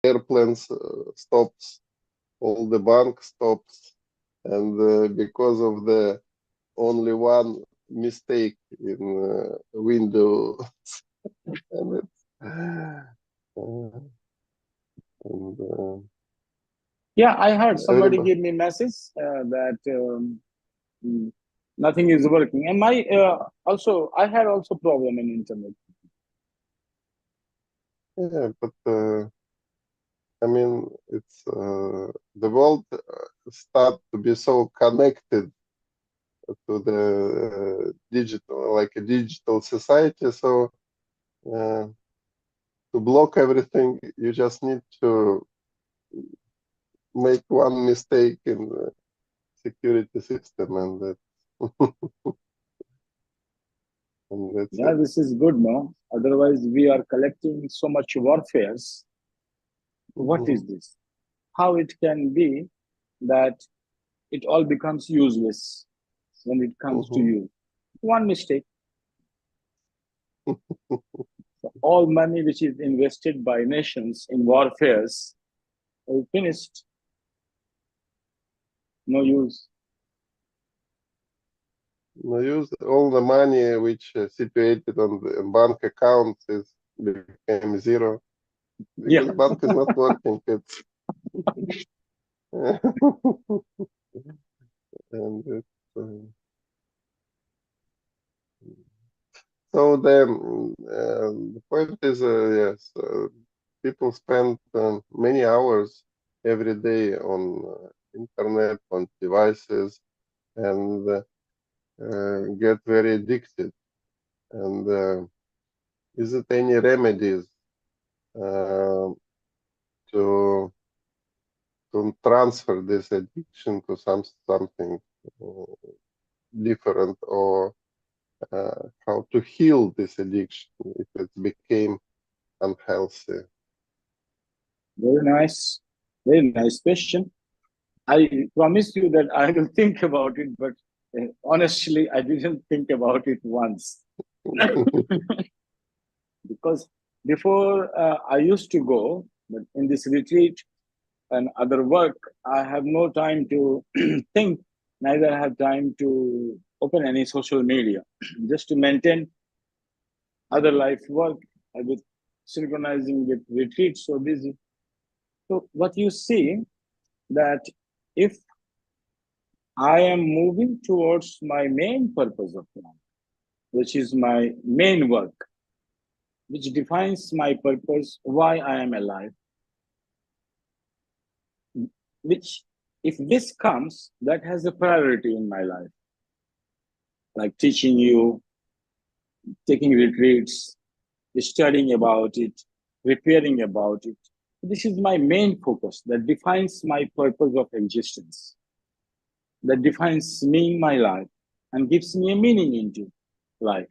airplanes stops, all the bank stops, and because of the only one mistake in window, and yeah, I heard somebody everybody. give me message that nothing is working, and my also I had also problem in internet. Yeah, but I mean, it's the world start to be so connected to the digital, like a digital society. So to block everything, you just need to make one mistake in the security system, and that, and that's Yeah, it. this is good, no? Otherwise, we are collecting so much warfares. What Mhm, is this? How it can be that it all becomes useless when it comes to mhm. you? One mistake. So all money which is invested by nations in warfares is finished. No use. No use all the money which situated on the bank accounts is became zero Yeah. because bank is not working. It's and it's, so the point is, yes, people spend many hours every day on internet, on devices, and get very addicted. And is it any remedies uh, to transfer this addiction to something uh, different, or how to heal this addiction if it became unhealthy? Very nice. Very nice question. I promise you that I will think about it, but honestly, I didn't think about it once. Because before I used to go, but in this retreat and other work, I have no time to think, neither have time to open any social media. Just to maintain other life work, with synchronizing with retreat, so busy. So what you see that if I am moving towards my main purpose of life, which is my main work, which defines my purpose, why I am alive, which, if this comes, that has a priority in my life, like teaching you, taking retreats, studying about it, preparing about it. This is my main focus that defines my purpose of existence, that defines me, my life, and gives me a meaning into life.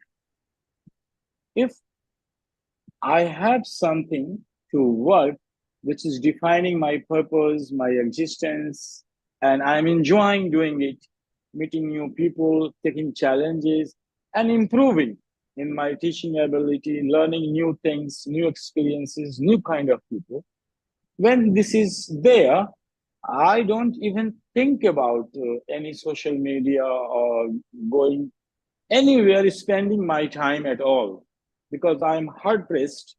If I have something to work which is defining my purpose, my existence, and I'm enjoying doing it, meeting new people, taking challenges, and improving in my teaching ability, learning new things, new experiences, new kind of people. When this is there, I don't even think about any social media or going anywhere, spending my time at all, because I'm hard pressed.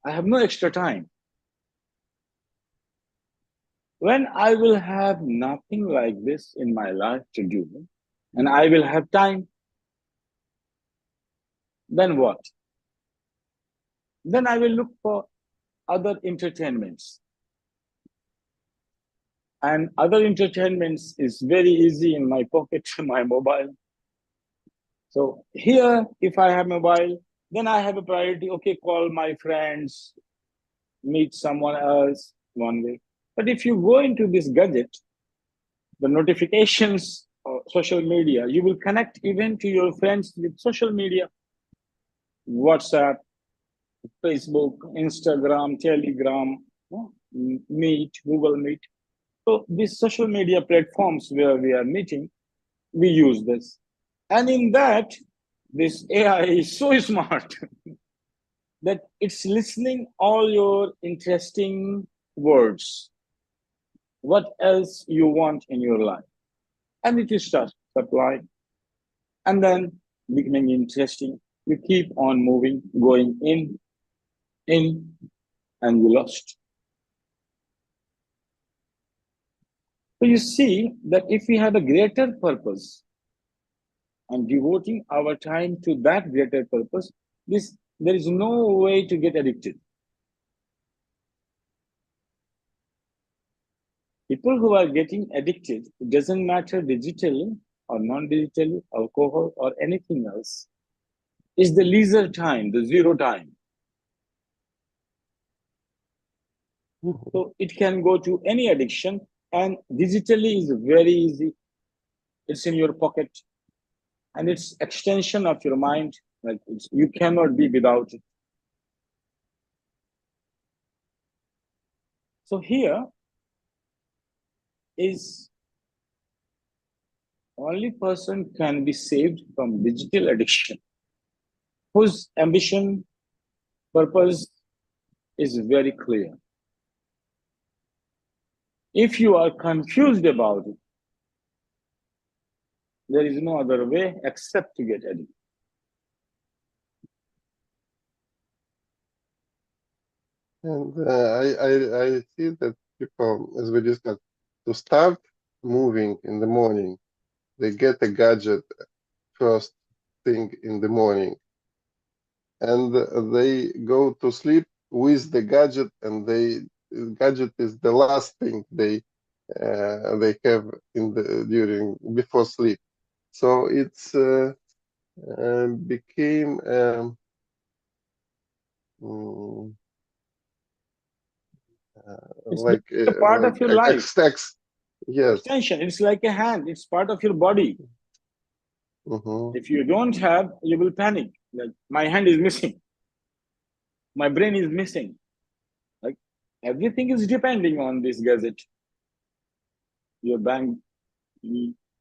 I have no extra time. When I will have nothing like this in my life to do, and I will have time, then what? Then I will look for other entertainments. And other entertainments is very easy in my pocket, my mobile. So here, if I have mobile, then I have a priority. Okay, call my friends, meet someone else one way. But if you go into this gadget, the notifications or social media, you will connect even to your friends with social media, WhatsApp, Facebook, Instagram, Telegram, Meet, Google Meet. So these social media platforms where we are meeting, we use this. And in that, this AI is so smart that it's listening all your interesting words. What else you want in your life? And it is starts applying. And then becoming interesting. You keep on moving, going in, and you lost. So you see that if we have a greater purpose and devoting our time to that greater purpose, there is no way to get addicted. People who are getting addicted, it doesn't matter digitally or non-digitally, alcohol or anything else, is the leisure time, the zero time. So it can go to any addiction, and digitally is very easy. It's in your pocket, and it's extension of your mind. Like you cannot be without it. So here is only person can be saved from digital addiction, whose ambition, purpose is very clear. If you are confused about it, there is no other way except to get addicted. And I see that people, as we discussed, to start moving in the morning, they get a gadget first thing in the morning, and they go to sleep with the gadget, and gadget is the last thing they have during before sleep. So it's became It's like a part of your life. Yes. Extension. It's like a hand. It's part of your body. If you don't have, you will panic. Like my hand is missing. My brain is missing. Like everything is depending on this gadget. Your bank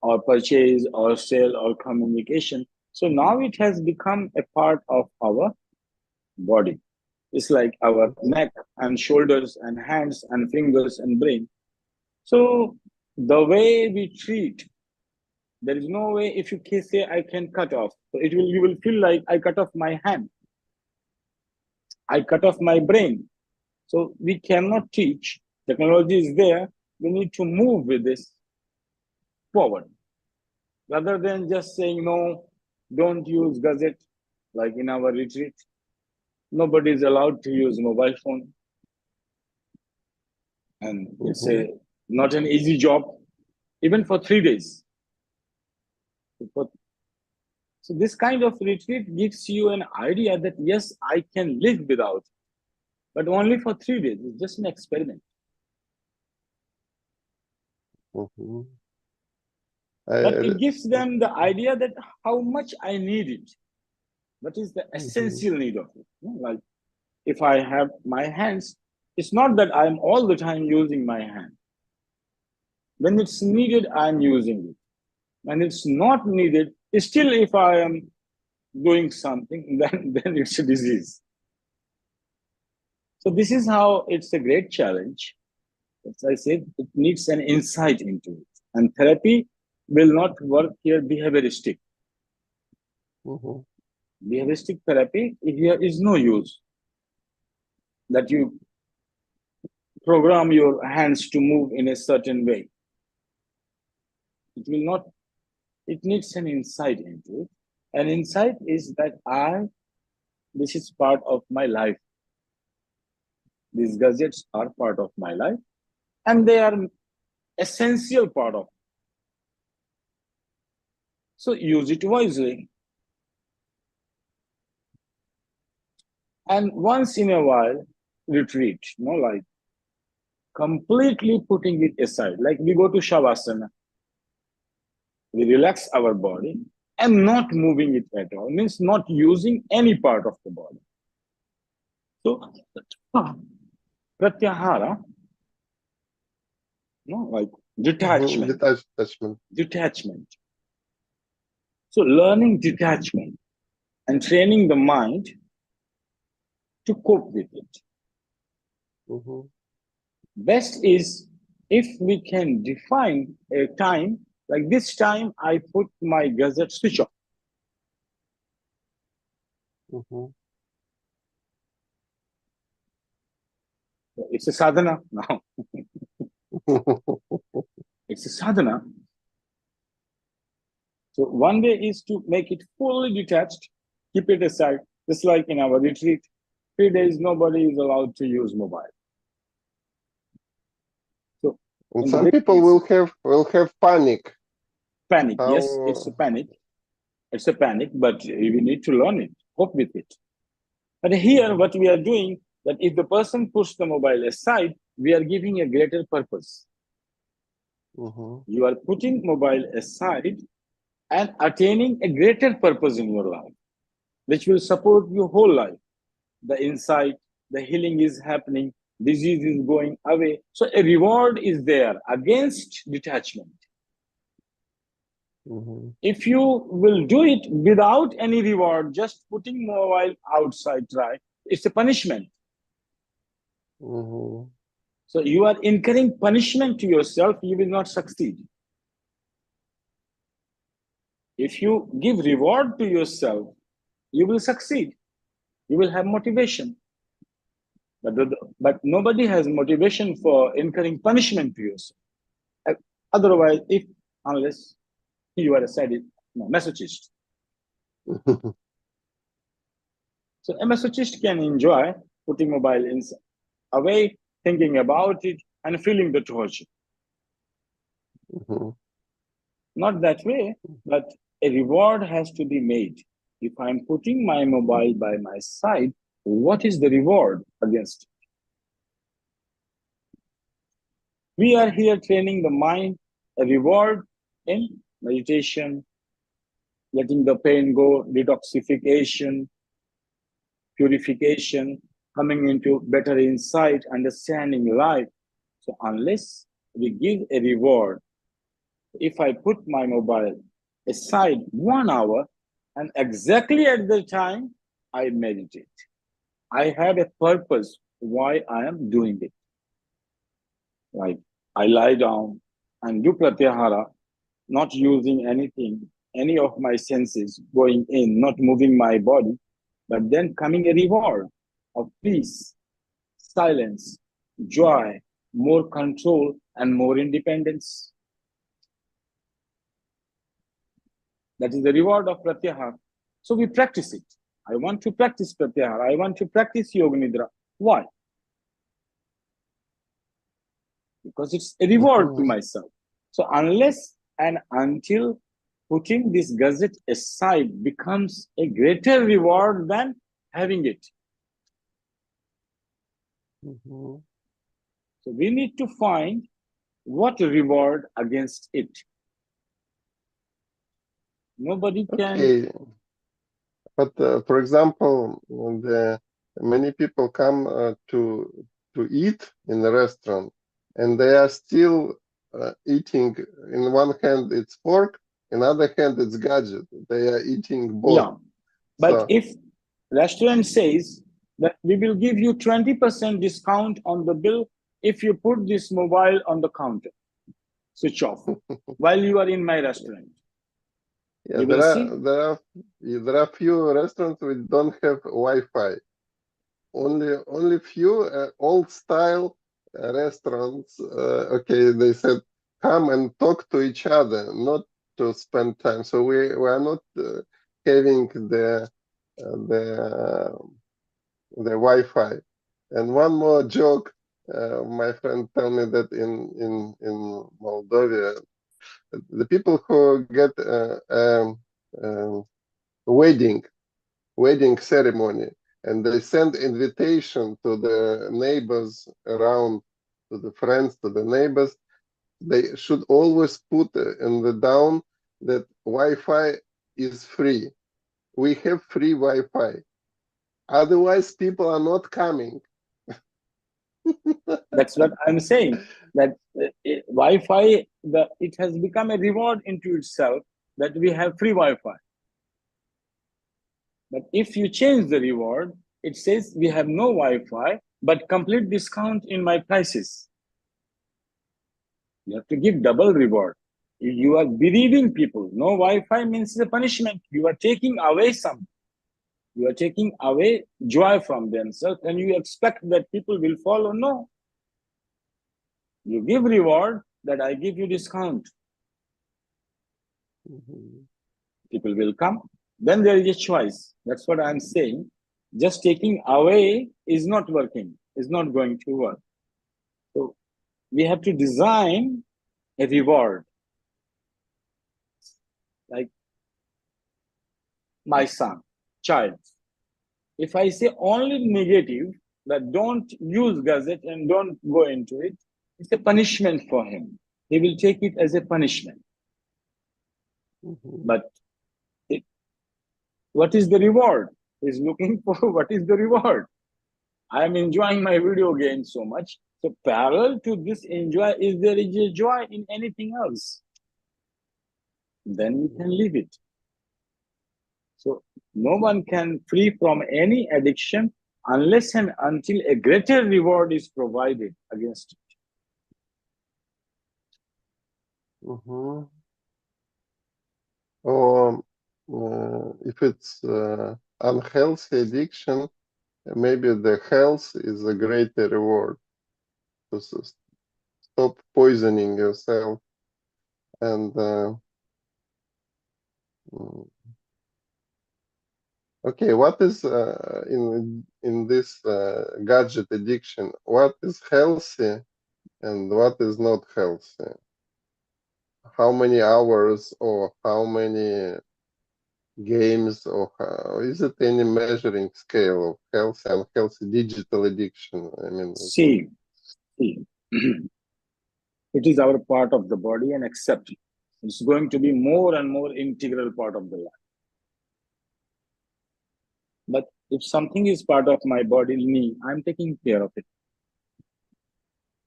or purchase or sale or communication. So now it has become a part of our body. It's like our neck and shoulders and hands and fingers and brain. So the way we treat, there is no way if you say I can cut off. So you will feel like I cut off my hand. I cut off my brain. So we cannot teach. Technology is there. We need to move with this forward. Rather than just saying, no, don't use gadget, like in our retreat. Nobody is allowed to use mobile phone. And it's not an easy job, even for 3 days. So this kind of retreat gives you an idea that, yes, I can live without it, but only for 3 days. It's just an experiment. But it gives them the idea that how much I need it. What is the essential need of it? Like if I have my hands, it's not that I'm all the time using my hand. When it's needed, I'm using it. When it's not needed, still if I am doing something, then it's a disease. So this is how it's a great challenge. As I said, it needs an insight into it. And therapy will not work here behavioristic. Behavioristic therapy here is no use. That you program your hands to move in a certain way. It will not, it needs an insight into it. An insight is that this is part of my life. These gadgets are part of my life, and they are essential part of it. So use it wisely. And once in a while, retreat, like completely putting it aside. Like we go to Shavasana, we relax our body and not moving it at all, means not using any part of the body. So, pratyahara, like detachment. Detachment. So learning detachment and training the mind to cope with it. Best is if we can define a time, like this time I put my gadget switch off. It's a sadhana now. It's a sadhana. So one way is to make it fully detached, keep it aside, just like in our retreat. 3 days, nobody is allowed to use mobile. So And some people will have panic. Panic. Yes, it's a panic. It's a panic, but we need to learn it, cope with it. But here, what we are doing, that if the person puts the mobile aside, we are giving a greater purpose. You are putting mobile aside and attaining a greater purpose in your life, which will support your whole life. The insight, the healing is happening, disease is going away. So a reward is there against detachment. If you will do it without any reward, just putting mobile outside, right? It's a punishment. So you are incurring punishment to yourself, you will not succeed. If you give reward to yourself, you will succeed. You will have motivation. But nobody has motivation for incurring punishment to yourself. Otherwise, unless you are a masochist. So a masochist can enjoy putting mobile away, thinking about it, and feeling the torture. Not that way, but a reward has to be made. If I'm putting my mobile by my side, what is the reward against it? We are here training the mind, a reward in meditation, letting the pain go, detoxification, purification, coming into better insight, understanding life. So unless we give a reward, if I put my mobile aside 1 hour and exactly at the time I meditate, I have a purpose why I am doing it. Like I lie down and do pratyahara, not using anything, any of my senses going in, not moving my body, but then coming a reward of peace, silence, joy, more control, and more independence. That is the reward of pratyahara. So we practice it. I want to practice pratyahara. I want to practice yoga nidra. Why? Because it's a reward to myself. So unless and until putting this gadget aside becomes a greater reward than having it. So we need to find what reward against it. Nobody can. Okay. But for example, many people come to eat in the restaurant, and they are still eating. In one hand, it's fork. In other hand, it's gadget. They are eating both. Yeah, but if restaurant says that we will give you 20% discount on the bill if you put this mobile on the counter, switch off while you are in my restaurant. Yeah, there are few restaurants which don't have Wi-Fi. Only few old style restaurants. Okay, they said come and talk to each other, not to spend time. So we are not having the Wi-Fi. And one more joke. My friend told me that in Moldova, the people who get wedding ceremony, and they send invitation to the neighbors around, to the friends, to the neighbors, they should always put in the down that Wi-Fi is free. We have free Wi-Fi. Otherwise, people are not coming. That's what I'm saying. That Wi-Fi, it has become a reward into itself that we have free Wi-Fi. But if you change the reward, it says we have no Wi-Fi, but complete discount in my prices. You have to give double reward. You are bereaving people. No Wi-Fi means a punishment. You are taking away something. You are taking away joy from themselves, and you expect that people will follow. No. You give reward, that I give you discount. People will come. Then there is a choice. That's what I'm saying. Just taking away is not working, is not going to work. So we have to design a reward. Like my son, child. If I say only negative, that don't use gazette and don't go into it, it's a punishment for him. He will take it as a punishment. But what is the reward? He's looking for what is the reward. I am enjoying my video game so much. So parallel to this enjoy, is there is a joy in anything else? Then we can leave it. So no one can free from any addiction unless and until a greater reward is provided against it. Or if it's unhealthy addiction, maybe the health is a greater reward. To stop poisoning yourself. And okay, what is in this gadget addiction? What is healthy and what is not healthy? How many hours or how many games, or is it any measuring scale of healthy and unhealthy digital addiction? I mean, See. It is our part of the body, and accept it. It's going to be more and more integral part of the life. But if something is part of my body, me, I'm taking care of it.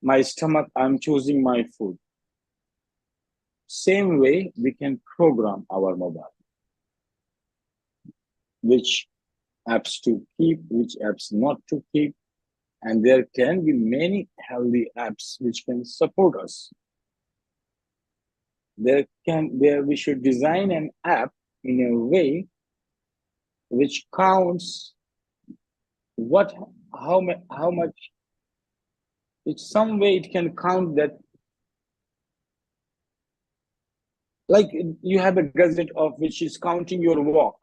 My stomach, I'm choosing my food. Same way, we can program our mobile. Which apps to keep, which apps not to keep. And there can be many healthy apps which can support us. We should design an app in a way which counts how much. It's some way it can count that. Like you have a gadget of which is counting your walk,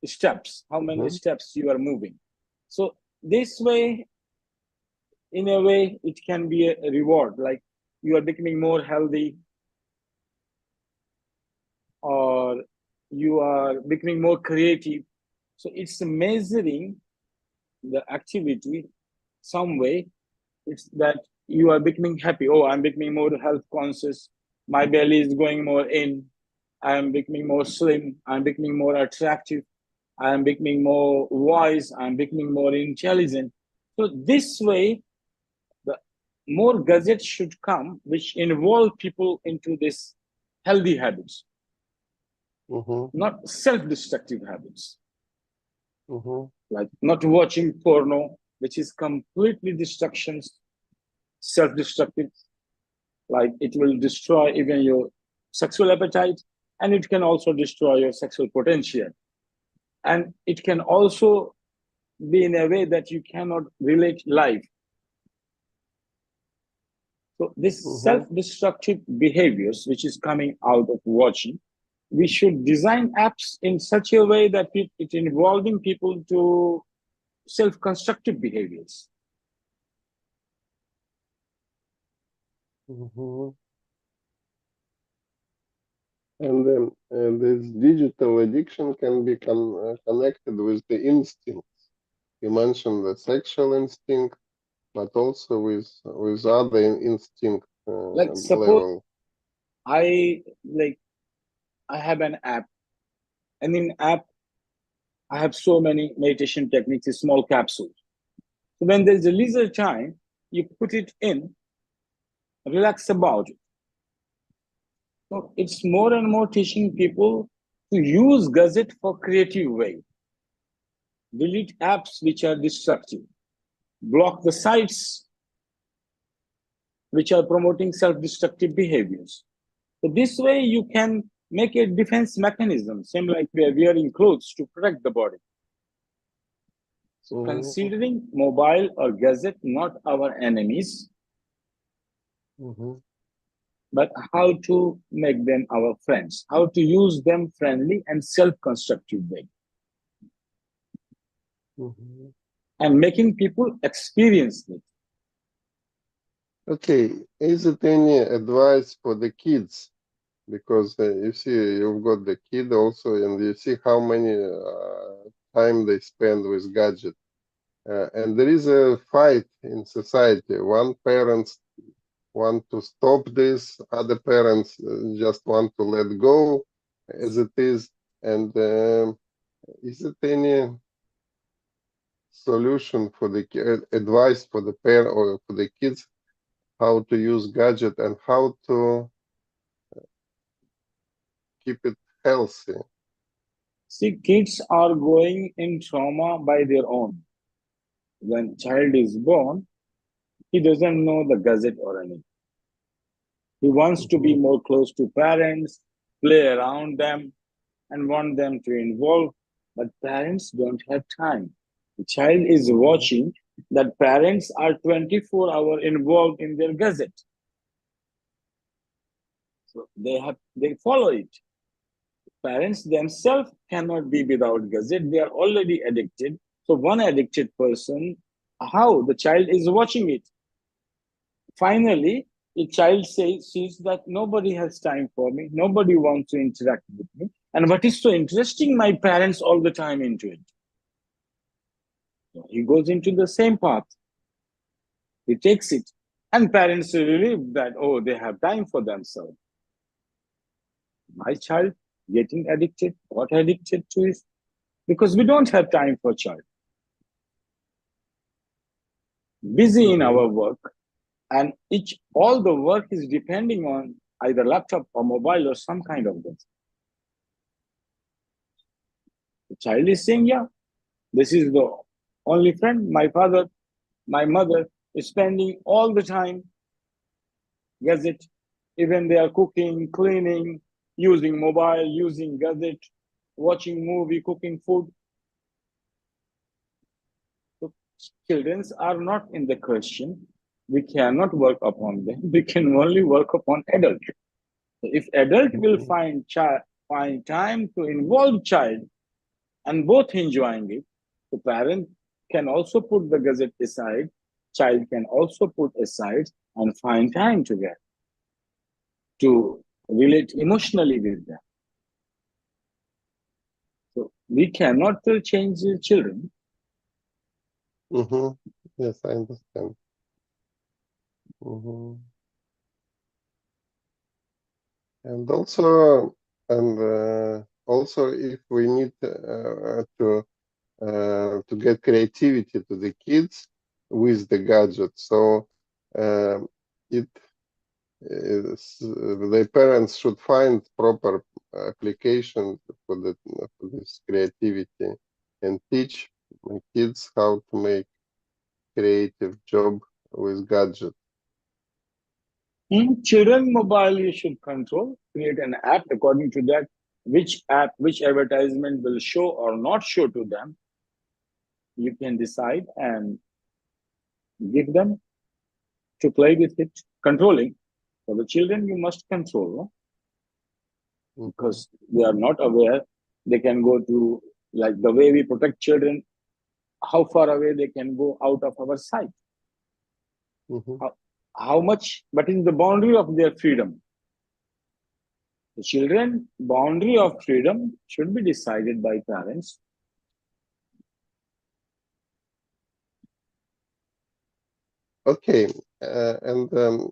steps, how many steps you are moving. So this way, in a way, it can be a reward. Like you are becoming more healthy, or you are becoming more creative. So it's measuring the activity some way. It's that you are becoming happy. Oh, I'm becoming more health conscious. My belly is going more in. I'm becoming more slim. I'm becoming more attractive. I'm becoming more wise. I'm becoming more intelligent. So this way, the more gadgets should come, which involve people into this healthy habits, not self-destructive habits. Like not watching porno, which is completely self-destructive. Like it will destroy even your sexual appetite, and it can also destroy your sexual potential. And it can also be in a way that you cannot relate life. So this self-destructive behaviors, which is coming out of watching, we should design apps in such a way that it involving people to self-constructive behaviors. And this digital addiction can be connected with the instincts. You mentioned the sexual instinct, but also with other instinct Like suppose level. I have an app, and in app I have so many meditation techniques, a small capsule. So when there's a leisure time, you put it in, relax about it. So it's more and more teaching people to use gadget for creative way. Delete apps which are destructive. Block the sites which are promoting self-destructive behaviors. So this way you can make a defense mechanism, same like we are wearing clothes to protect the body. So considering mobile or gadget not our enemies, but how to make them our friends, how to use them friendly and self-constructive way. And making people experience it. Okay, is it any advice for the kids? Because you see, you've got the kid also, and you see how many time they spend with gadget. And there is a fight in society. One parents want to stop this, other parents just want to let go as it is. And is it any solution for the advice for the parent or for the kids how to use gadget and how to keep it healthy? See, kids are going in trauma by their own. When child is born, he doesn't know the gadget or anything. He wants to be more close to parents, play around them, and want them to involve, but parents don't have time. The child is watching that parents are 24-hour involved in their gadget. So they follow it. Parents themselves cannot be without gadget. They are already addicted. So one addicted person, how the child is watching it. Finally, the child sees that nobody has time for me. Nobody wants to interact with me. And what is so interesting, my parents all the time into it. So he goes into the same path. He takes it. And parents relieve that, oh, they have time for themselves. My child getting addicted, got addicted to it, because we don't have time for child. Busy in our work, and all the work is depending on either laptop or mobile or some kind of this. The child is saying, yeah, this is the only friend. My mother is spending all the time gadget, even they are cooking, cleaning, using mobile, using gadget, watching movie, cooking food. So children are not in the question. We cannot work upon them. We can only work upon adult. So if adult will find time to involve child and both enjoying it, the parent can also put the gadget aside, child can also put aside and find time together to relate emotionally with them. So we cannot change the children. Yes, I understand. And also, if we need to get creativity to the kids with the gadget, so the parents should find proper application for this creativity and teach kids how to make creative job with gadget. Children mobile you should control, create an app according to that, which advertisement will show or not show to them. You can decide and give them to play with it. Controlling. For the children, you must control, because they are not aware. They can go to, like the way we protect children, how far away they can go out of our sight. How much, what is the boundary of their freedom? The children boundary of freedom should be decided by parents. Okay, and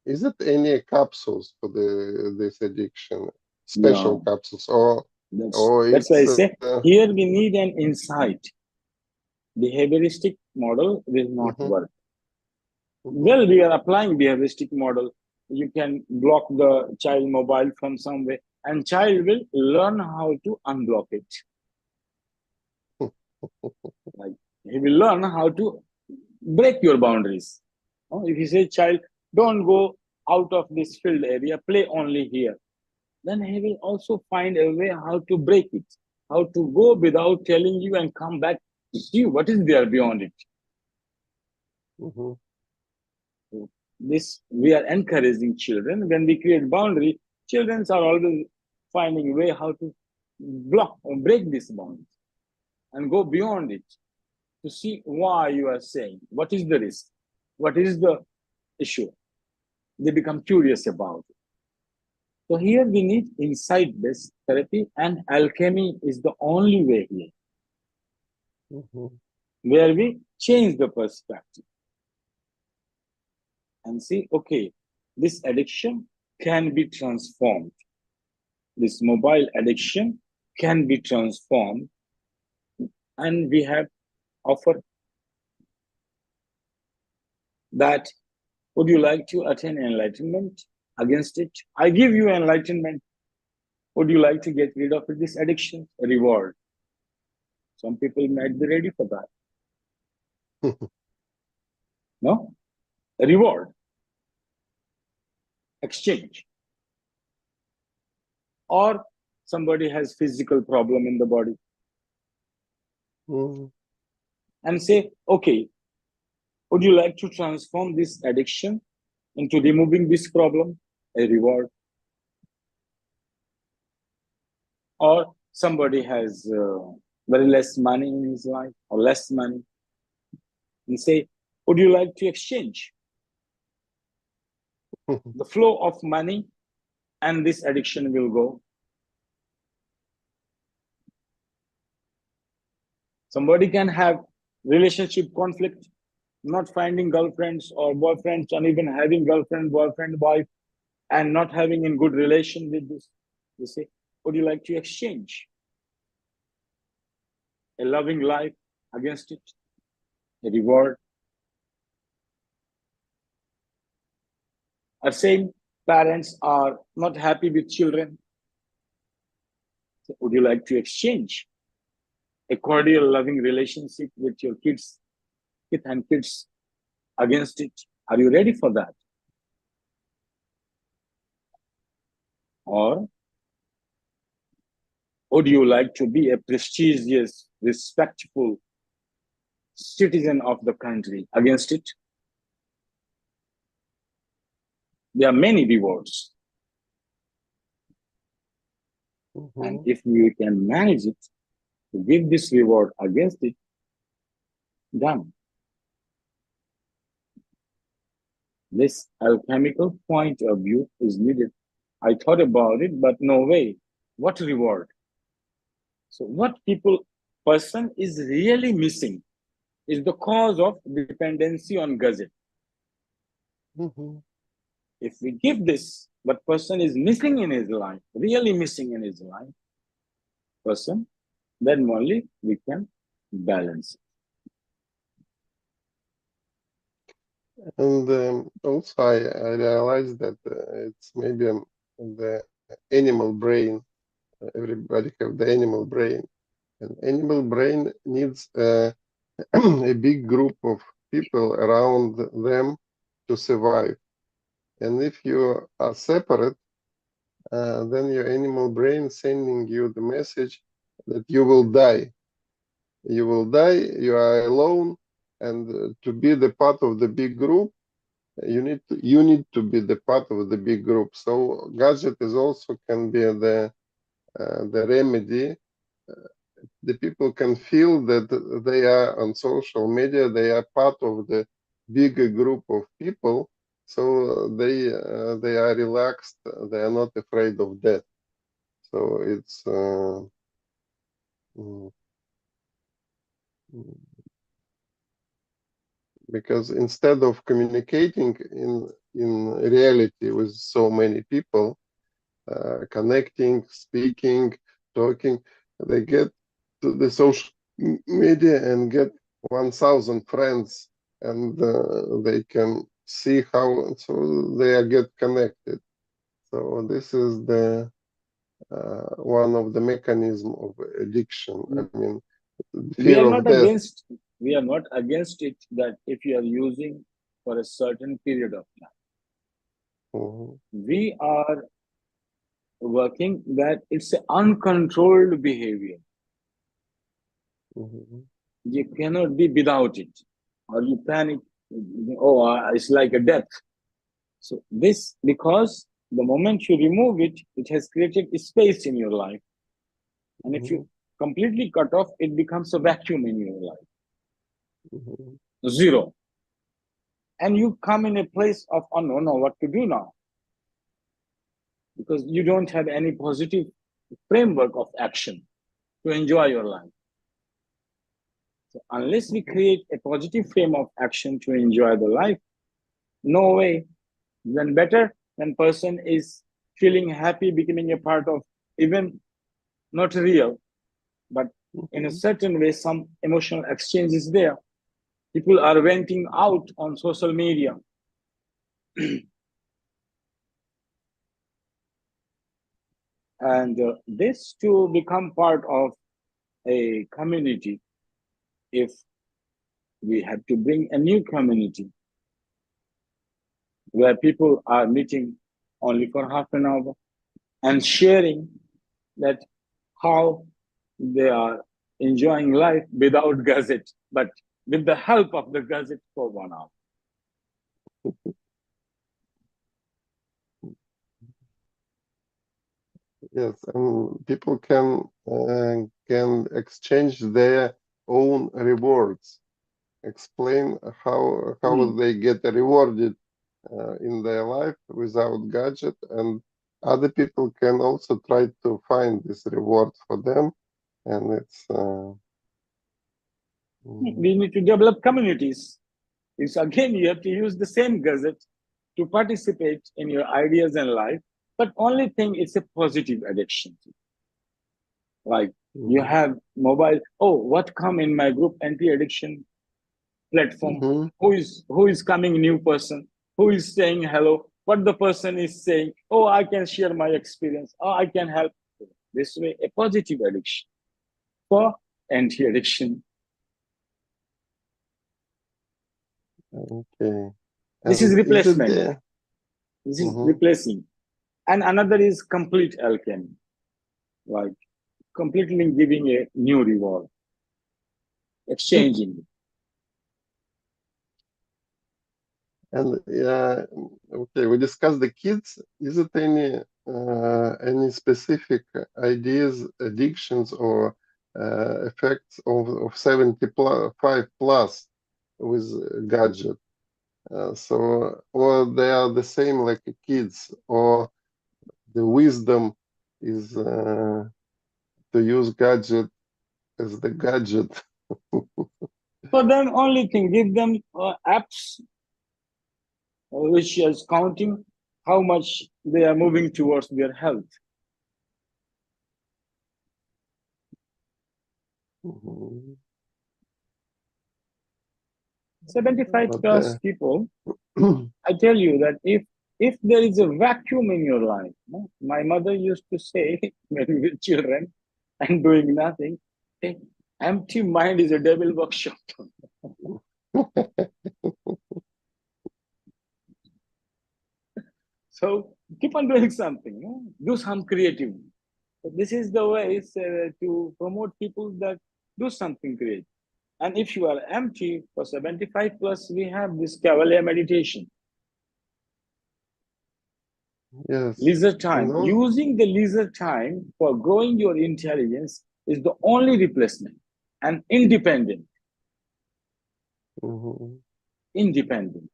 is it any capsules for this addiction? Special No, capsules, or that's why I it's say here we need an insight. Behavioristic model will not work. Well, we are applying behavioristic model. You can block the child mobile from some way, and child will learn how to unblock it. Like he will learn how to break your boundaries. If you say, child, don't go out of this field area, play only here. Then he will also find a way how to break it, how to go without telling you and come back to see what is there beyond it. Mm-hmm. This we are encouraging children. When we create boundary, children are always finding a way how to block or break this boundary and go beyond it to see why you are saying, what is the risk, what is the issue. They become curious about it. So here we need insight-based therapy, and alchemy is the only way here, Mm-hmm. where we change the perspective and see, okay, this addiction can be transformed. This mobile addiction can be transformed, and we have offered that. Would you like to attain enlightenment against it? I give you enlightenment. Would you like to get rid of this addiction? A reward. Some people might be ready for that. No? A reward. Exchange. Or somebody has physical problem in the body. Mm-hmm. And say, okay, would you like to transform this addiction into removing this problem? A reward. Or somebody has very less money in his life or less money, and say, would you like to exchange the flow of money and this addiction will go? Somebody can have relationship conflict, not finding girlfriends or boyfriends, and even having girlfriend, boyfriend, wife, and not having in good relation with this. You say, would you like to exchange a loving life against it? A reward. Or same parents are not happy with children. So would you like to exchange a cordial, loving relationship with your kids, kid and kids against it? Are you ready for that? Or would you like to be a prestigious, respectful citizen of the country against it? There are many rewards. Mm-hmm. And if we can manage it, to give this reward against it, done. This alchemical point of view is needed. I thought about it, but no way. What reward? So what person is really missing is the cause of dependency on gadget. Mm-hmm. If we give this, what person is missing in his life, really missing in his life, person, then only we can balance it. And also, I realized that it's maybe the animal brain. Everybody have the animal brain, and animal brain needs a big group of people around them to survive. And if you are separate, then your animal brain sending you the message that you will die. You will die. You are alone, and to be the part of the big group, you need to be the part of the big group. So gadget is also can be the remedy. The people can feel that they are on social media, they are part of the bigger group of people, so they are relaxed, they are not afraid of death. So it's mm, because instead of communicating in reality with so many people, connecting, speaking, talking, they get to the social media and get 1,000 friends, and they can see how so they are get connected. So this is the one of the mechanism of addiction. I mean, We fear are of not death. against we are not against it that if you are using for a certain period of time. Mhm. We are working that it's an uncontrolled behavior. Mhm. You cannot be without it, or you panic. Oh, it's like a death. So this, because the moment you remove it, it has created a space in your life. And if you Mhm. completely cut off, it becomes a vacuum in your life. Mhm. Zero. And you come in a place of, oh, no, no, what to do now? Because you don't have any positive framework of action to enjoy your life. So unless we create a positive frame of action to enjoy the life, no way. Then better when person is feeling happy, becoming a part of, even not real, but in a Mhm. certain way, some emotional exchange is there. People are venting out on social media. And this to become part of a community, if we have to bring a new community where people are meeting only for half an hour and sharing that how they are enjoying life without gazette, but with the help of the gazette for 1 hour. Yes, and people can exchange their own rewards. Explain how Mm. they get rewarded in their life without gadget, and other people can also try to find this reward for them. And it's mm, We need to develop communities. It's again, you have to use the same gazette to participate in your ideas and life, but only thing it's a positive addiction. Like you mhm, have mobile, oh, what come in my group anti-addiction platform, mhm, who is coming new person, who is saying hello, what the person is saying, oh, I can share my experience, oh, I can help. This way a positive addiction for anti-addiction. okay. This is And is it replacement. there? This is Mhm, replacing. And another is complete alchemy, like completely giving a new reward, exchanging. And okay, we discussed the kids. Is it any specific ideas, addictions, or effects of 75 plus with gadget? So, or they are the same like the kids, or the wisdom is to use gadget as the gadget. For them, only thing, give them apps which is counting how much they are moving towards their health. Mhm. 75 But plus people, I tell you that if there is a vacuum in your life, no? My mother used to say when we were children and doing nothing, "Hey, empty mind is a devil workshop." So keep on doing something, no? Do some creative. This is the way to promote people that do something creative. And if you are empty for 75 plus, we have this cavalier meditation, yes, leisure and time. also, Using the leisure time for growing your intelligence is the only replacement. And independent, mhm, independent.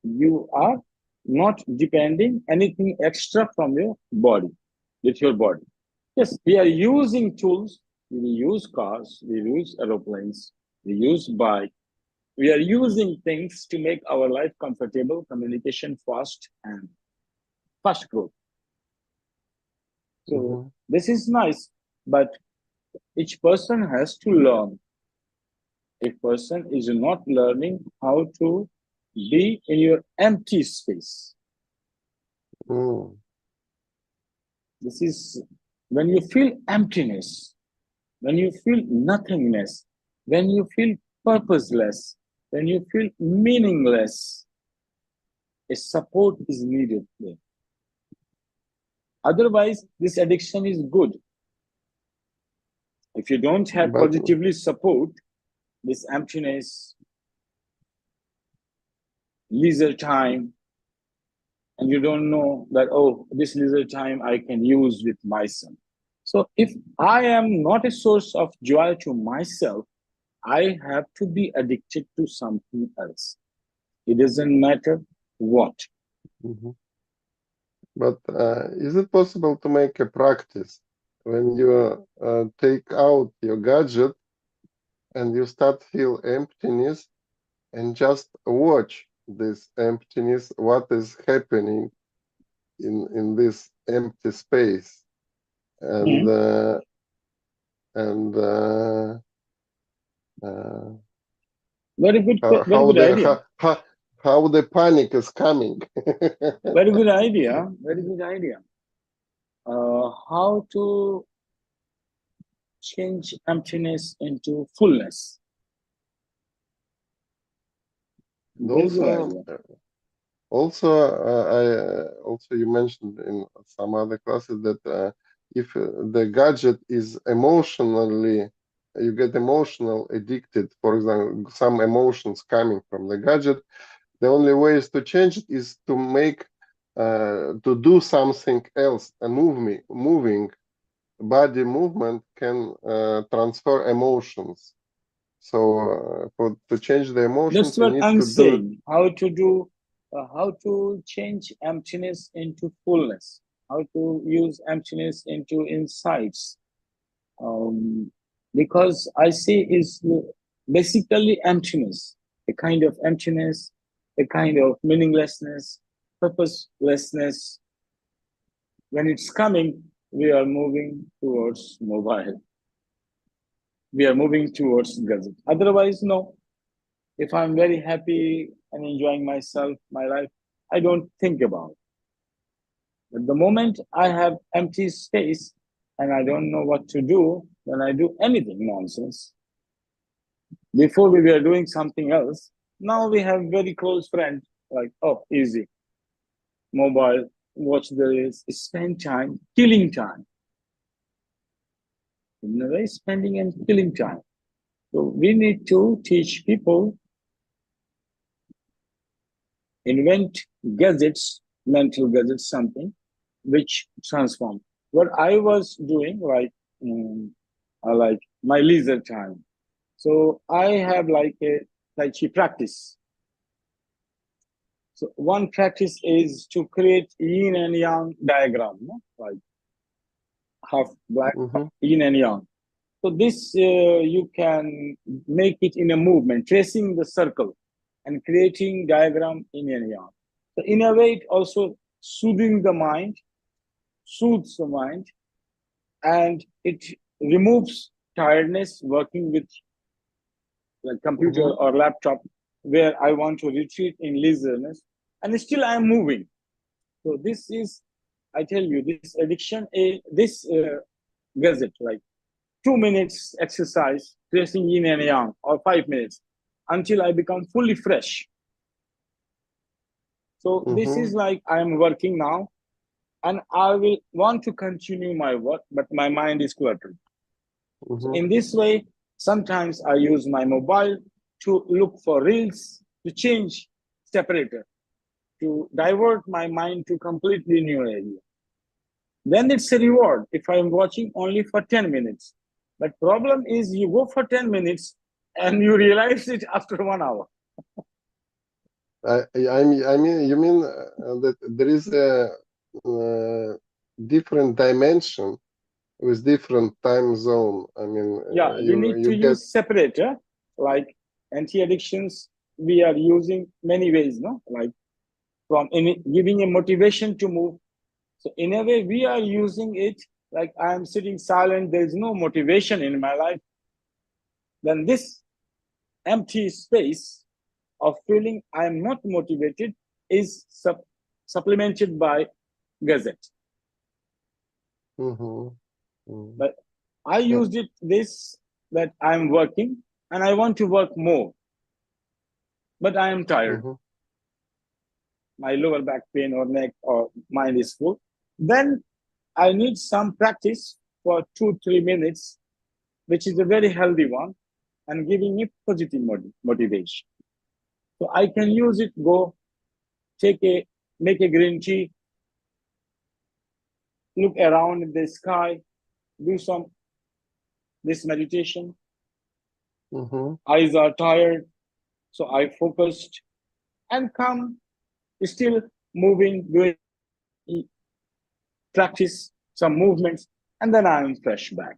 You are not depending anything extra from your body, with your body. Yes, we are using tools. We use cars, we use aeroplanes, we use bike. We are using things to make our life comfortable, communication fast, and fast growth. So mhm, this is nice, but each person has to learn. If person is not learning how to be in your empty space, mm, this is when you feel emptiness, when you feel nothingness, when you feel purposeless, when you feel meaningless, a support is needed there. Otherwise, this addiction is good. If you don't have But positively support, this emptiness, leisure time, and you don't know that, oh, this leisure time I can use with myself. So if I am not a source of joy to myself, I have to be addicted to something else. It doesn't matter what. mhm. But is it possible to make a practice when you take out your gadget and you start feel emptiness and just watch this emptiness, what is happening in this empty space, and Hmm. and Very good, very how good the idea. how the panic is coming. Very good idea. Very good idea. How to change emptiness into fullness. And Very good also, idea. also you mentioned in some other classes that if the gadget is emotionally, you get emotional addicted, for example, some emotions coming from the gadget, the only ways to change it is to make to do something else. A moving body movement can transfer emotions. So to change the That's emotions, you what need I'm to do it. saying. How to change emptiness into fullness. How to use emptiness into insights. Um, because I see is basically emptiness, a kind of emptiness, a kind of meaninglessness, purposelessness. When it's coming, we are moving towards mobile. We are moving towards gadget. Otherwise, no. If I'm very happy and enjoying myself, my life, I don't think about it. But the moment I have empty space and I don't know what to do, then I do anything nonsense. Before we were doing something else. Now we have very close friends, like, oh, easy, mobile, watch the reels, spend time, killing time. In a way, spending and killing time. So we need to teach people, invent gadgets, mental gadgets, something which transform. What I was doing, like my leisure time. So I have like a Tai Chi practice. So one practice is to create yin and yang diagram, no? Like half black, Mhm, yin and yang. So this you can make it in a movement, tracing the circle and creating diagram yin and yang. So in a way, it also soothing the mind, soothes the mind, and it removes tiredness working with like computer mhm, or laptop where I want to retreat in laziness and still I'm moving. So this is, I tell you, this addiction, this gadget, like 2 minutes exercise, tracing yin and yang, or 5 minutes until I become fully fresh. So this is mhm, like I'm working now and I will want to continue my work, but my mind is cluttered. So mhm, in this way, sometimes I use my mobile to look for reels, to change separator, to divert my mind to completely new area. Then it's a reward if I'm watching only for 10 minutes. But problem is you go for 10 minutes and you realize it after 1 hour. I mean, you mean that there is a different dimension with different time zone. I mean, Yeah, we need to you get. use separator, like anti-addictions. We are using many ways, no? Like from giving a motivation to move. So in a way, we are using it like I'm sitting silent. There is no motivation in my life. Then this empty space of feeling I'm not motivated is supplemented by gazette. Mhm, mhm, But I yeah, used it this that I'm working and I want to work more, but I am tired. mhm, my lower back pain or neck or mind is full, then I need some practice for 2-3 minutes, which is a very healthy one, and giving me positive motivation. So I can use it, go make a green tea, look around in the sky, do this meditation. Eyes are tired, so I focused and come, still moving, doing practice some movements, and then I am fresh back.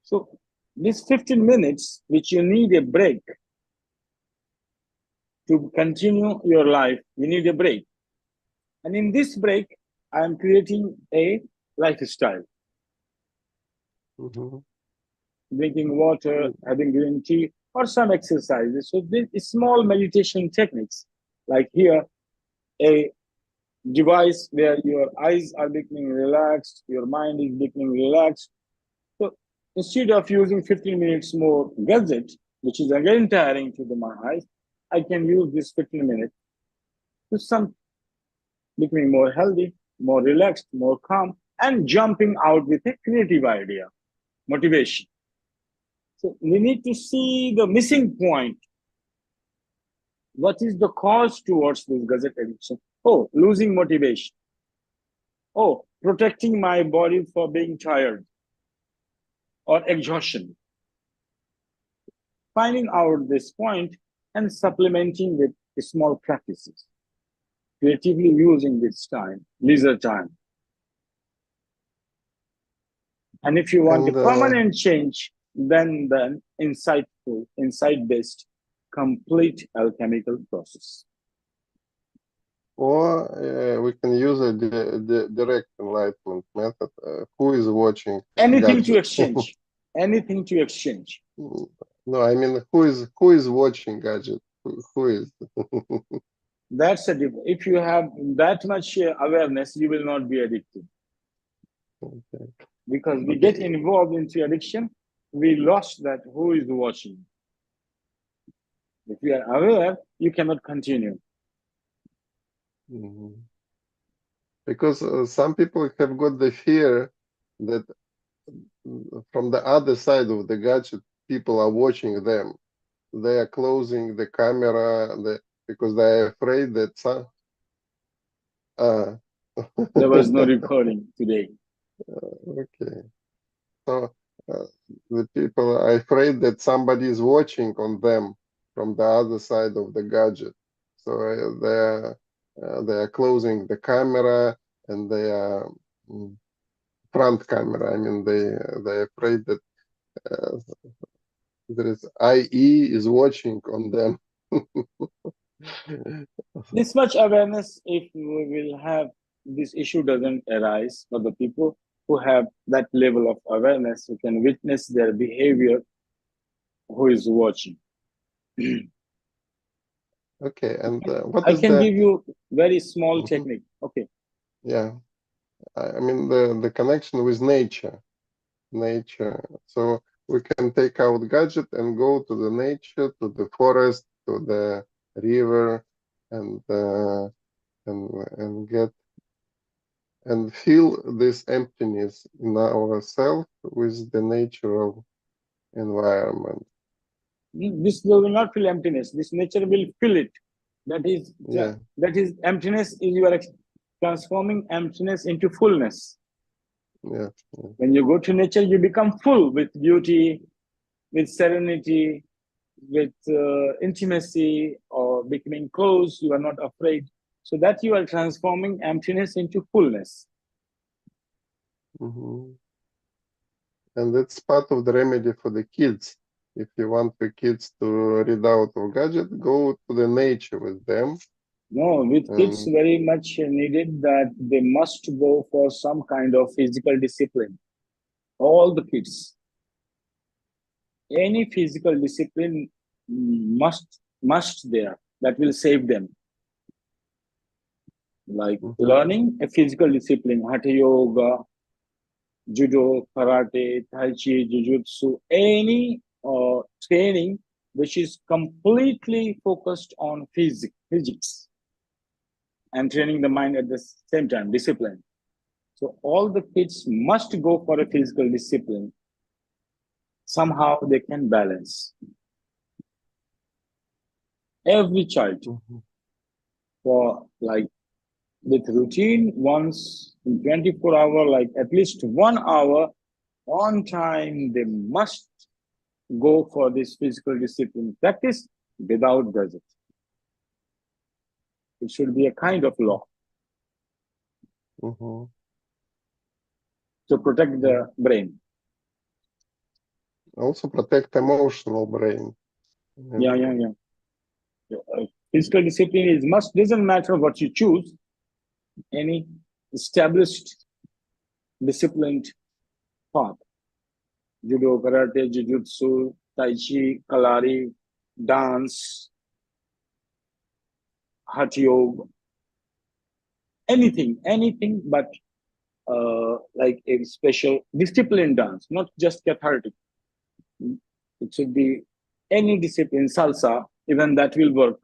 So these 15 minutes, which you need a break to continue your life, you need a break. And in this break, I am creating a lifestyle. Drinking water, having green tea, or some exercises. So these small meditation techniques, like here, a device where your eyes are becoming relaxed, your mind is becoming relaxed. So instead of using 15 minutes more gadget, which is again tiring to my eyes, I can use this 15 minutes to some becoming more healthy, more relaxed, more calm, and jumping out with a creative idea, motivation. So we need to see the missing point. What is the cause towards this gadget addiction? Oh, losing motivation. Oh, protecting my body for being tired or exhaustion. Finding out this point and supplementing with small practices. Creatively using this time, leisure time. And if you want a permanent change, then insightful, insight-based, complete alchemical process. Or we can use a direct enlightenment method. Who is watching? Anything to exchange. Anything to exchange. No, I mean, who is watching gadget? Who is? That's a different. If you have that much awareness, you will not be addicted. Okay. Because we get involved into addiction, we lost that who is watching. If you are aware, you cannot continue. Because some people have got the fear that from the other side of the gadget, people are watching them. They are closing the camera because they are afraid that some. There was no recording today. Okay. So the people are afraid that somebody is watching on them from the other side of the gadget. So they are closing the camera and they are front camera. I mean, they're afraid that there is IE is watching on them. This much awareness, if we will have, this issue doesn't arise for the people who have that level of awareness, who can witness their behavior, who is watching. Okay, and what I is can give you very small technique. Okay. Yeah, I mean the connection with nature. So we can take out gadget and go to the nature, to the forest, to the river, and get and feel this emptiness in ourselves with the natural environment. This will not feel emptiness. This nature will fill it. That is emptiness is you are transforming emptiness into fullness. Yeah. When you go to nature, you become full with beauty, with serenity, with intimacy, or becoming close. You are not afraid. So that you are transforming emptiness into fullness. And that's part of the remedy for the kids. If you want the kids to read out of gadget, go to the nature with them. No, with kids, very much needed that they must go for some kind of physical discipline. All the kids. Any physical discipline must there. That will save them. Like learning a physical discipline, hatha yoga, judo, karate, tai chi, jujutsu, any training which is completely focused on physics and training the mind at the same time, discipline. So all the kids must go for a physical discipline. Somehow they can balance. Every child, for like with routine, once in 24 hours, like at least 1 hour on time, they must go for this physical discipline practice without gadget. It should be a kind of law to protect the brain. Also protect emotional brain. Yeah. Physical discipline is must. Doesn't matter what you choose. Any established, disciplined path. Judo, karate, jiu-jitsu, tai chi, kalari, dance, hatha yoga, anything but like a special discipline dance, not just cathartic. It should be any discipline, salsa, even that will work.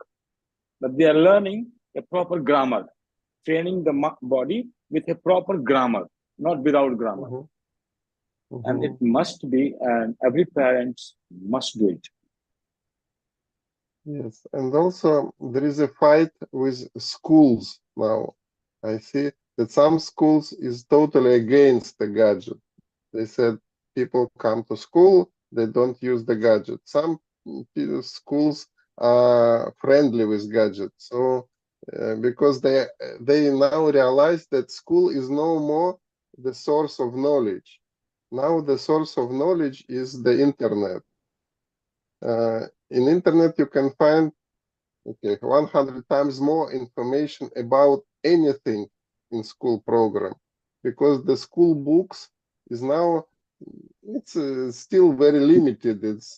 But they are learning a proper grammar, training the body with a proper grammar, not without grammar. And it must be, and every parent must do it. Yes, and also there is a fight with schools now. I see that some schools is totally against the gadget. They said people come to school, they don't use the gadget. Some schools are friendly with gadgets. So because they now realize that school is no more the source of knowledge. Now the source of knowledge is the internet. In internet you can find 100 times more information about anything in school program, because the school books is now it's still very limited. It's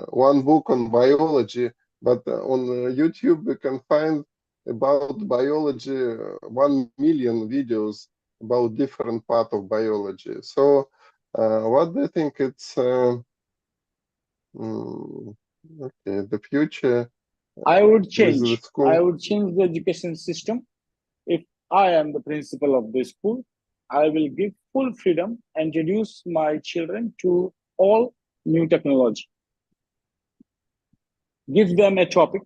one book on biology, but on YouTube we can find about biology 1 million videos about different part of biology. So what do you think it's the future? I would change the education system. If I am the principal of the school, I will give full freedom and introduce my children to all new technology. Give them a topic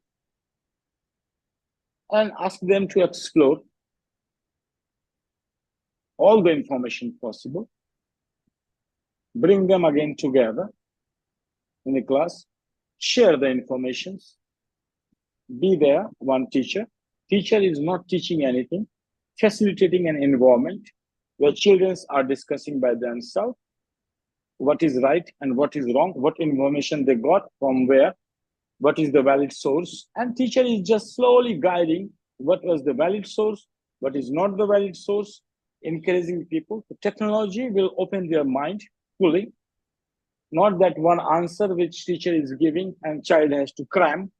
and ask them to explore all the information possible. Bring them again together in the class, share the informations. Be there, one teacher. Teacher is not teaching anything, facilitating an environment where children are discussing by themselves what is right and what is wrong, what information they got from where, what is the valid source. And teacher is just slowly guiding what was the valid source, what is not the valid source, encouraging people. The technology will open their mind fully. Not that one answer which teacher is giving and child has to cram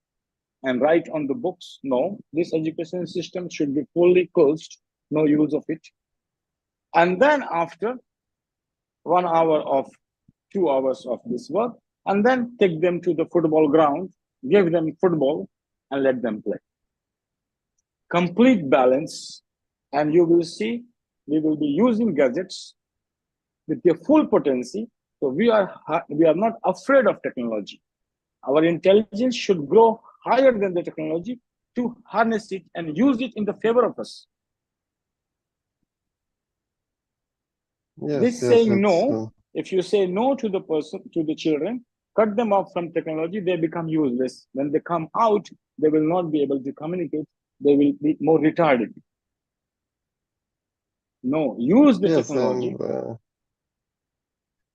and write on the books. No, this education system should be fully closed, no use of it. And then after 1 hour of 2 hours of this work, and then take them to the football ground, give them football, and let them play. Complete balance, and you will see we will be using gadgets with their full potency. So we are not afraid of technology. Our intelligence should grow higher than the technology to harness it and use it in the favor of us. Saying no, if you say no to the person, to the children, cut them off from technology, they become useless. When they come out, they will not be able to communicate. They will be more retarded. No, use the technology.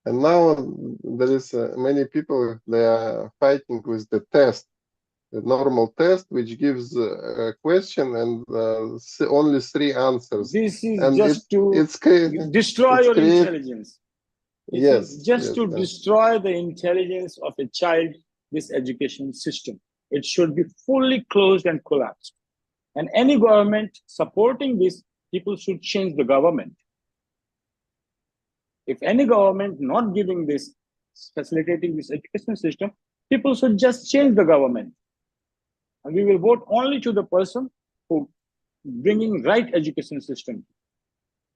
And now there is many people, they are fighting with the test, the normal test, which gives a question and only 3 answers. This is and just to destroy your intelligence. This is just to destroy the intelligence of a child, this education system. It should be fully closed and collapsed. And any government supporting this, people should change the government. If any government not giving this, facilitating this education system, people should just change the government. And we will vote only to the person who bringing right education system.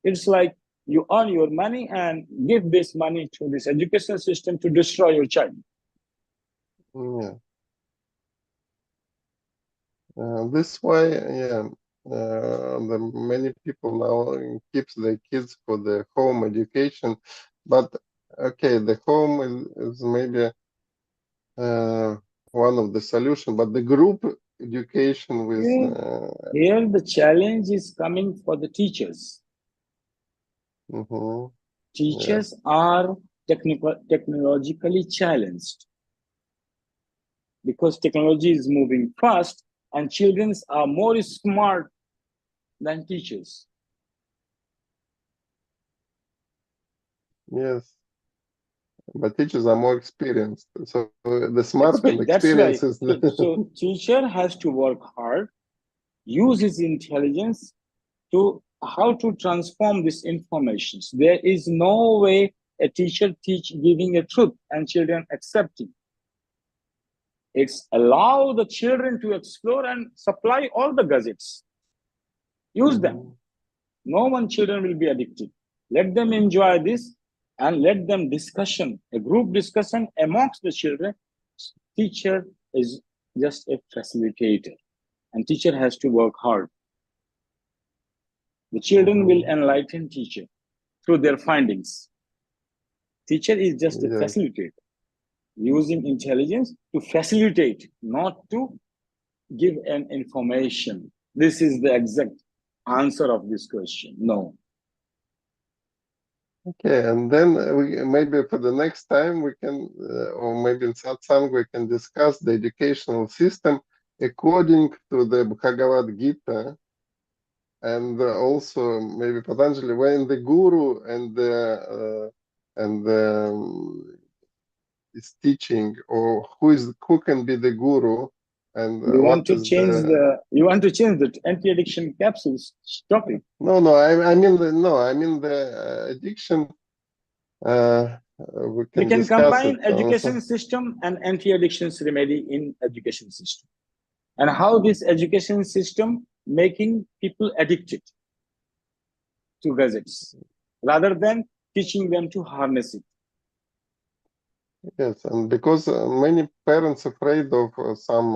It's like you earn your money and give this money to this education system to destroy your child. Yeah. This why, yeah, the many people now keeps their kids for the home education, but okay, the home is maybe one of the solution, but the group education with Here the challenge is coming for the teachers. mhm, Teachers are technologically challenged because technology is moving fast and children are more smart than teachers. yes, but teachers are more experienced, so the smart and That's experience right. is So teacher has to work hard, use his intelligence to how to transform this information. There is no way a teacher giving a truth and children accepting. It's allow the children to explore and supply all the gadgets. Use them. No one children will be addicted. Let them enjoy this and let them discussion, a group discussion amongst the children. Teacher is just a facilitator and teacher has to work hard. The children will enlighten teacher through their findings. Teacher is just a yes. facilitator, using intelligence to facilitate, not to give an information. This is the exact answer of this question. No. Okay, and then we maybe for the next time we can, or maybe in satsang we can discuss the educational system according to the Bhagavad Gita, and also maybe potentially when the guru and is teaching, or who can be the guru, and You what want to is change the the anti-addiction capsules topic. no, I mean the addiction. We We can can discuss it combine also. education system and anti-addictions remedy in education system, and how this education system making people addicted to gadgets rather than teaching them to harness it. Yes, and because many parents afraid of some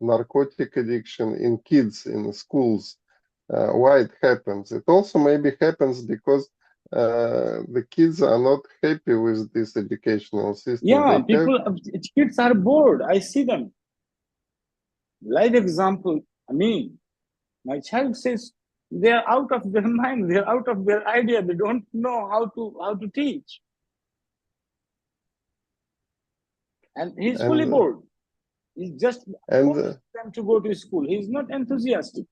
narcotic addiction in kids in schools, why it happens? It also maybe happens because the kids are not happy with this educational system. Yeah, They have, kids are bored. I see them. Live example. I mean, my child says they are out of their mind. They are out of their idea. They don't know how to teach, and he's fully and bored. He's just and forcing them to go to school. He's not enthusiastic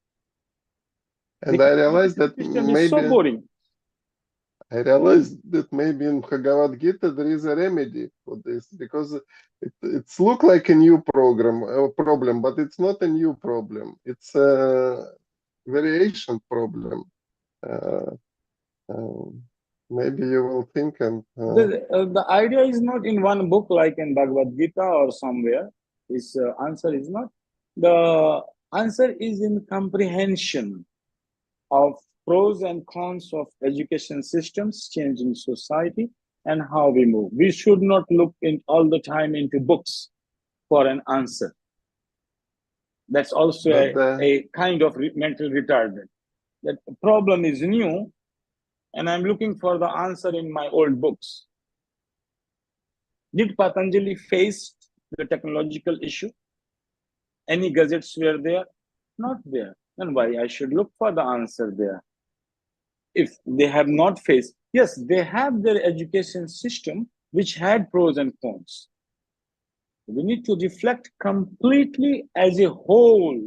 and because education system is so boring. I realized that maybe in Bhagavad Gita there is a remedy for this, because it's look like a new problem, but it's not a new problem. It's a very ancient problem. Uh, uh, Maybe you will think and The idea is not in one book like in Bhagavad Gita or somewhere. This answer is not. The answer is in comprehension of pros and cons of education systems changing society and how we move. We should not look in all the time into books for an answer. That's also but a kind of mental retardment. That problem is new, and I'm looking for the answer in my old books. Did Patanjali face the technological issue? Any gadgets were there? Not there. Then why I should look for the answer there? If they have not faced, yes, they have their education system which had pros and cons. We need to reflect completely as a whole,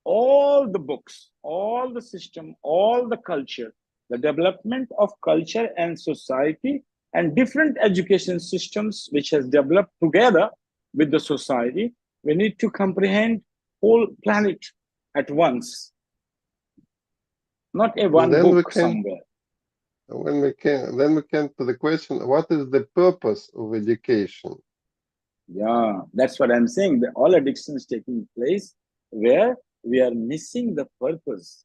all the books, all the system, all the culture, the development of culture and society, and different education systems which has developed together with the society. We need to comprehend whole planet at once, not a one then we book can somewhere. when we can then we can to the question, what is the purpose of education? Yeah, that's what I'm saying. All addiction is taking place where we are missing the purpose.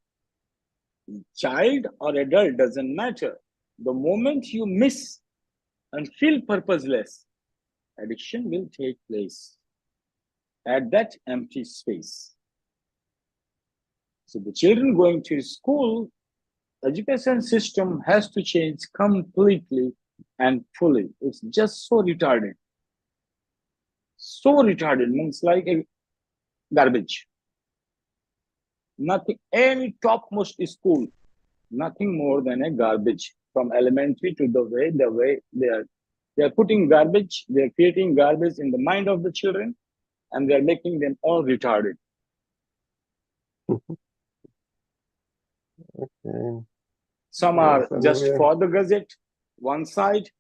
Child or adult doesn't matter. The moment you miss and feel purposeless, addiction will take place at that empty space. So the children going to school, education system has to change completely and fully. It's just so retarded. So retarded means like a garbage. Nothing, any topmost school, nothing more than a garbage from elementary to the way they are putting garbage, they are creating garbage in the mind of the children, and they are making them all retarded. Okay. Some Yes, are just anyway. for the gazette, one side,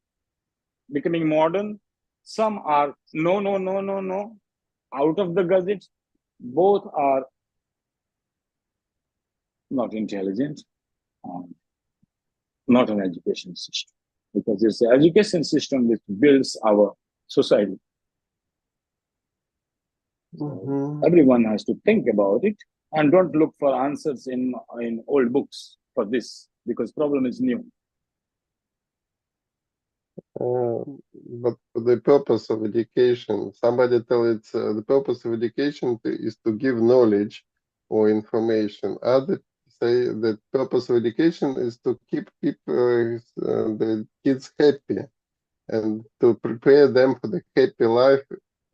becoming modern. Some are no, out of the gazette. Both are not intelligent, not an education system, because it's the education system which builds our society. Mm-hmm. Everyone has to think about it and don't look for answers in old books for this, because problem is new. But the purpose of education, somebody tell it's the purpose of education is to give knowledge or information. Others say the purpose of education is to keep the kids happy and to prepare them for the happy life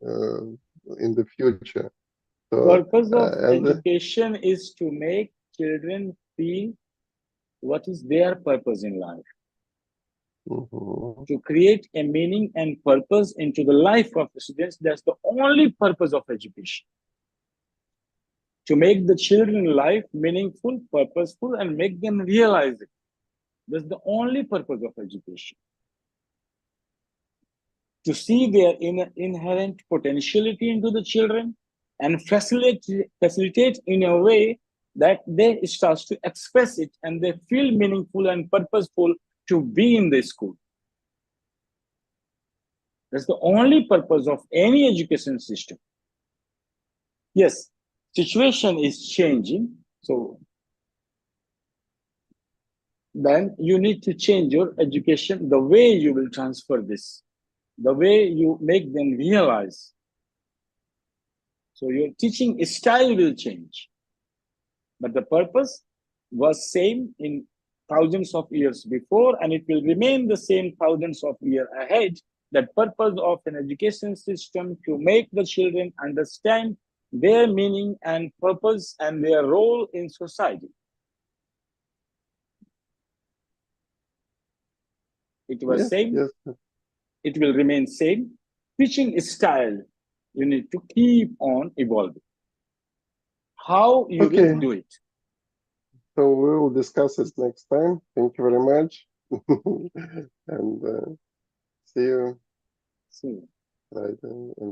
uh, in the future. So, Purpose of and education is to make children feel what is their purpose in life, mhm, to create a meaning and purpose into the life of the students. That's the only purpose of education. To make the children life meaningful, purposeful, and make them realize it. That's the only purpose of education. To see their inherent potentiality into the children and facilitate in a way that they start to express it and they feel meaningful and purposeful to be in the school. That's the only purpose of any education system. Yes, situation is changing, so then you need to change your education, the way you will transfer this, the way you make them realize. So your teaching style will change, but the purpose was same in thousands of years before, and it will remain the same thousands of years ahead. That purpose of an education system to make the children understand their meaning and purpose and their role in society. It was yes, same, yes, it will remain same. Teaching style, you need to keep on evolving. How you will okay. do it. So we will discuss it next time. Thank you very much. And see you See. later.